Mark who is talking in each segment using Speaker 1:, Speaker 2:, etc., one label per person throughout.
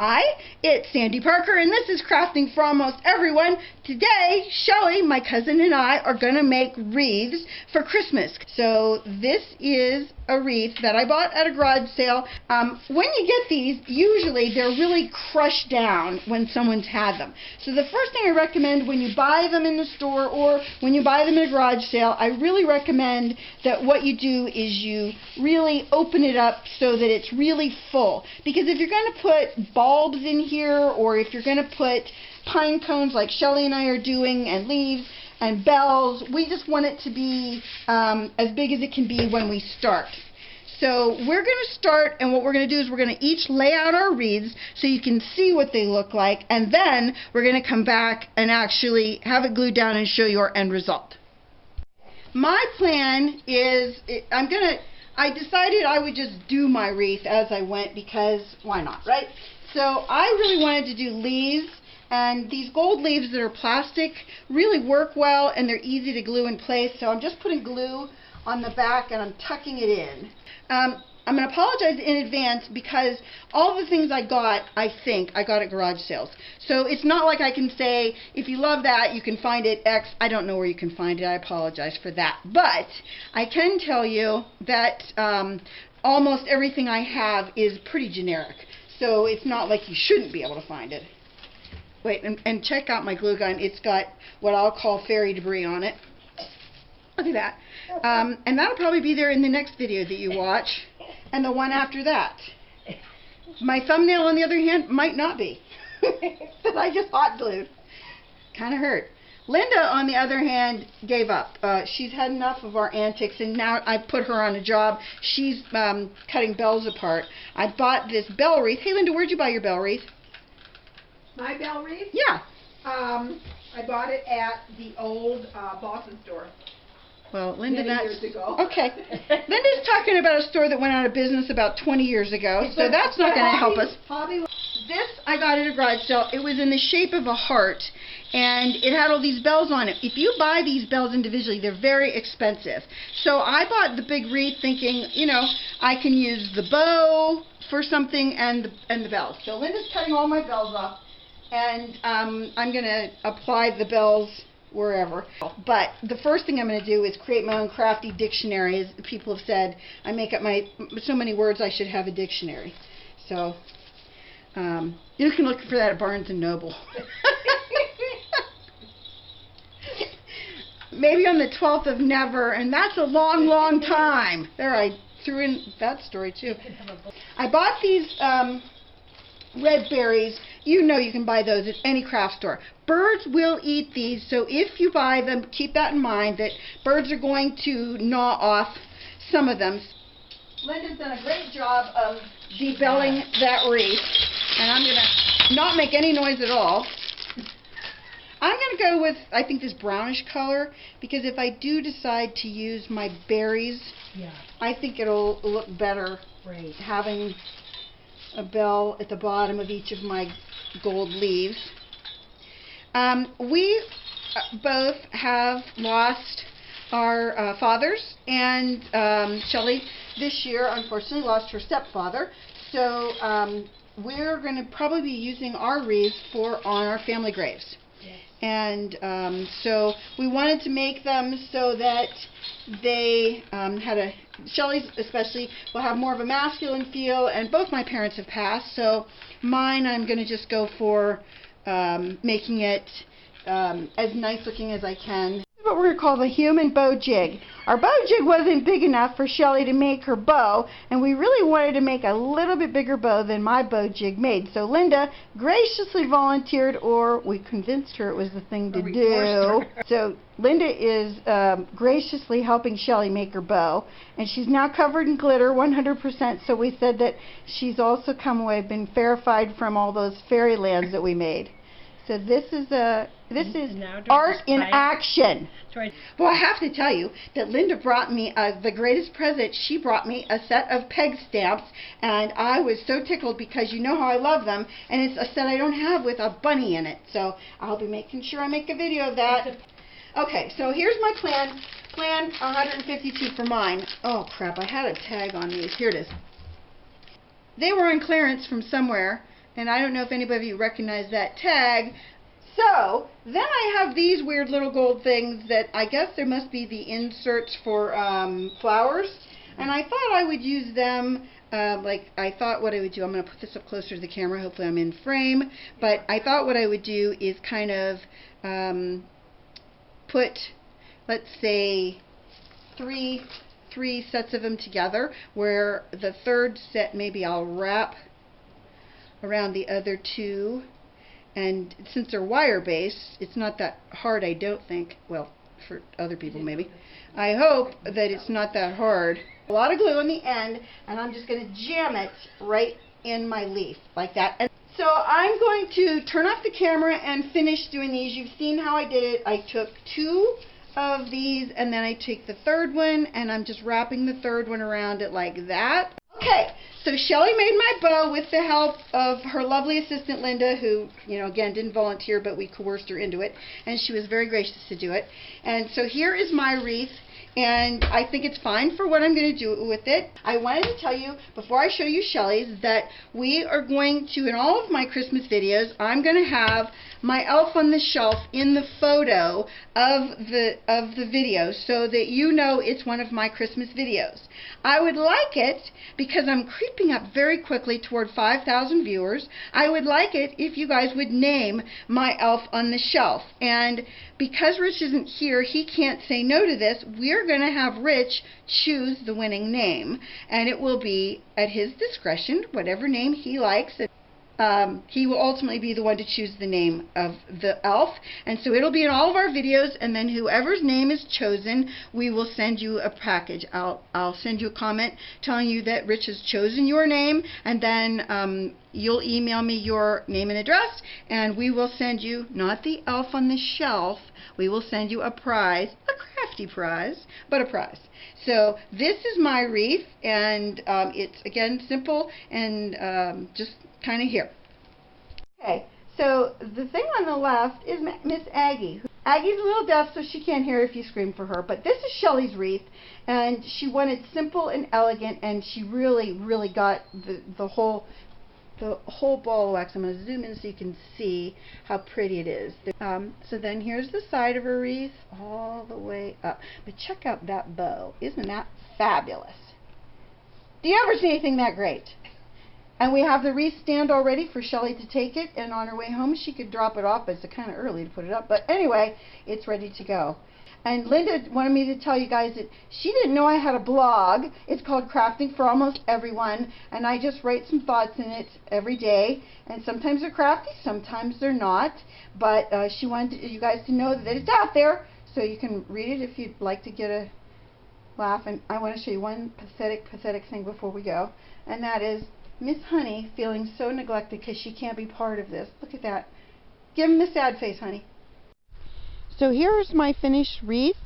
Speaker 1: Hi, it's Sandy Parker, and this is Crafting for Almost Everyone. Today, Shelly, my cousin, and I are going to make wreaths for Christmas. So this is a wreath that I bought at a garage sale. When you get these, usually they're really crushed down when someone's had them. So the first thing I recommend when you buy them in the store or when you buy them at a garage sale, I really recommend that what you do is you really open it up so that it's really full. Because if you're going to put bulbs in here, or if you're going to put pine cones like Shelly and I are doing, and leaves and bells, we just want it to be as big as it can be when we start. So we're going to start, and what we're going to do is we're going to each lay out our wreaths so you can see what they look like, and then we're going to come back and actually have it glued down and show you our end result. My plan is, I decided I would just do my wreath as I went, because why not, right? So I really wanted to do leaves, and these gold leaves that are plastic really work well, and they're easy to glue in place. So I'm just putting glue on the back and I'm tucking it in. I'm going to apologize in advance because all the things I got, I think, I got at garage sales. So it's not like I can say, if you love that, you can find it X. I don't know where you can find it. I apologize for that. But I can tell you that almost everything I have is pretty generic. So it's not like you shouldn't be able to find it. Wait, and check out my glue gun. It's got what I'll call fairy debris on it. Look at that. And that'll probably be there in the next video that you watch, and the one after that. My thumbnail, on the other hand, might not be. That I just hot glued. Kind of hurt. Linda, on the other hand, gave up. She's had enough of our antics, and now I've put her on a job. She's cutting bells apart. I bought this bell wreath. Hey, Linda, where'd you buy your bell wreath?
Speaker 2: My bell wreath?
Speaker 1: Yeah.
Speaker 2: I bought it at the old Boston store.
Speaker 1: Well, Linda,
Speaker 2: many years ago.
Speaker 1: Okay. Linda's talking about a store that went out of business about 20 years ago, so that's not going to help us. This I got at a garage sale. It was in the shape of a heart, and it had all these bells on it. If you buy these bells individually, they're very expensive. So I bought the big wreath thinking, you know, I can use the bow for something and the bells. So Linda's cutting all my bells off, and I'm going to apply the bells wherever. But the first thing I'm going to do is create my own crafty dictionary. As people have said, I make up so many words I should have a dictionary. So you can look for that at Barnes & Noble. Maybe on the 12th of never, and that's a long, long time. There, I threw in that story too. I bought these red berries. You know you can buy those at any craft store. Birds will eat these, so if you buy them, keep that in mind, that birds are going to gnaw off some of them. Linda's done a great job of debelling that wreath, and I'm going to not make any noise at all. I'm going to go with, I think, this brownish color, because if I do decide to use my berries, I think it'll look better having a bell at the bottom of each of my gold leaves. We both have lost our fathers, and Shelly this year unfortunately lost her stepfather. So we're going to probably be using our wreaths on our family graves. Yes. And so we wanted to make them so that they Shelly's especially will have more of a masculine feel, and both my parents have passed, so mine I'm going to just go for making it as nice looking as I can. This is what we're going to call the human bow jig. Our bow jig wasn't big enough for Shelly to make her bow, and we really wanted to make a little bit bigger bow than my bow jig made. So Linda graciously volunteered, or we convinced her it was the thing to do. So Linda is graciously helping Shelly make her bow, and she's now covered in glitter 100%, so we said that she's also come away, been verified from all those fairy lands that we made. So this is art in action. Well, I have to tell you that Linda brought me the greatest present. She brought me a set of peg stamps, and I was so tickled because you know how I love them, and it's a set I don't have with a bunny in it. So I'll be making sure I make a video of that. Okay, so here's my plan. Plan 152 for mine. Oh crap, I had a tag on these. Here it is. They were on clearance from somewhere. And I don't know if anybody of you recognize that tag. So, then I have these weird little gold things that I guess there must be the inserts for flowers. And I thought I would use them, I thought what I would do, I'm going to put this up closer to the camera, hopefully I'm in frame. But I thought what I would do is kind of put, let's say, three sets of them together, where the third set maybe I'll wrap around the other two. And since they're wire-based, it's not that hard, I don't think. Well, for other people maybe. I hope that it's not that hard. A lot of glue on the end, and I'm just going to jam it right in my leaf, like that. And so I'm going to turn off the camera and finish doing these. You've seen how I did it. I took 2 of these, and then I take the third one, and I'm just wrapping the third one around it like that. Okay, so Shelly made my bow with the help of her lovely assistant Linda, who, again, didn't volunteer, but we coerced her into it, and she was very gracious to do it. And so here is my wreath, and I think it's fine for what I'm going to do with it. I wanted to tell you, before I show you Shelly's, that we are going to, in all of my Christmas videos, I'm going to have my elf on the shelf in the photo of the video, so that you know it's one of my Christmas videos. I would like it, because I'm creeping up very quickly toward 5,000 viewers, I would like it if you guys would name my elf on the shelf. And because Rich isn't here, he can't say no to this. We're going to have Rich choose the winning name, and it will be at his discretion, whatever name he likes. He will ultimately be the one to choose the name of the elf, and so it'll be in all of our videos, and then whoever's name is chosen, we will send you a package. I'll send you a comment telling you that Rich has chosen your name, and then you'll email me your name and address, and we will send you, not the elf on the shelf, we will send you a prize, a crafty prize, but a prize. So this is my wreath, and it's, again, simple and just kind of here. Okay, so the thing on the left is Miss Aggie. Aggie's a little deaf, so she can't hear if you scream for her, but this is Shelly's wreath, and she wanted simple and elegant, and she really, really got the whole ball of wax. I'm going to zoom in so you can see how pretty it is. So then here's the side of her wreath all the way up. But check out that bow. Isn't that fabulous? Do you ever see anything that great? And we have the wreath stand all ready for Shelly to take it, and on her way home she could drop it off, but it's kind of early to put it up. But anyway, it's ready to go. And Linda wanted me to tell you guys that she didn't know I had a blog. It's called Crafting for Almost Everyone, and I just write some thoughts in it every day. And sometimes they're crafty, sometimes they're not. But she wanted you guys to know that it's out there, so you can read it if you'd like to get a laugh. And I want to show you one pathetic thing before we go, and that is Miss Honey feeling so neglected because she can't be part of this. Look at that. Give him the sad face, honey. So here's my finished wreath.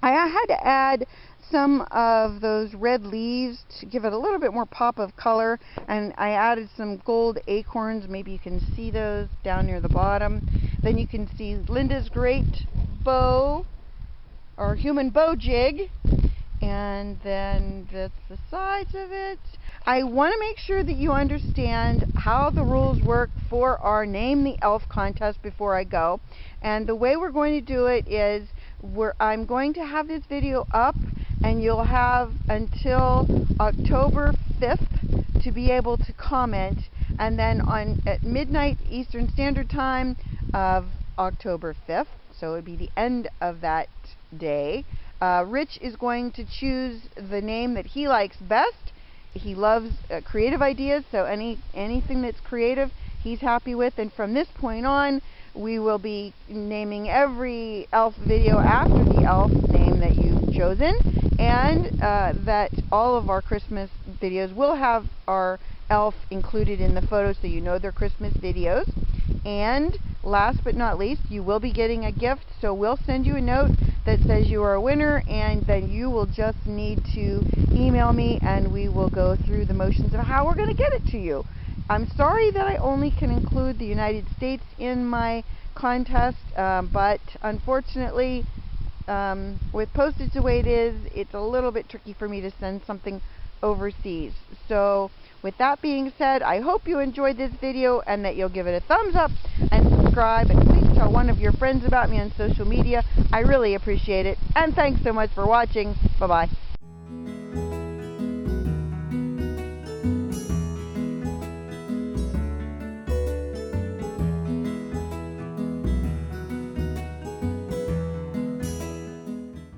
Speaker 1: I had to add some of those red leaves to give it a little bit more pop of color, and I added some gold acorns. Maybe you can see those down near the bottom. Then you can see Linda's great bow, or human bow jig, and then that's the sides of it. I want to make sure that you understand how the rules work for our Name the Elf contest before I go. And the way we're going to do it is I'm going to have this video up, and you'll have until October 5th to be able to comment. And then at midnight Eastern Standard Time of October 5th, so it would be the end of that day, Rich is going to choose the name that he likes best. He loves creative ideas, so anything that's creative he's happy with. And from this point on, we will be naming every elf video after the elf name that you've chosen, and that all of our Christmas videos will have our elf included in the photos, so you know they're Christmas videos. And last but not least, you will be getting a gift, so we'll send you a note that says you are a winner, and then you will just need to email me, and we will go through the motions of how we're going to get it to you. I'm sorry that I only can include the United States in my contest, but unfortunately, with postage the way it is, it's a little bit tricky for me to send something overseas. So with that being said, I hope you enjoyed this video and that you'll give it a thumbs up and subscribe, and please tell one of your friends about me on social media. I really appreciate it, and thanks so much for watching. Bye-bye.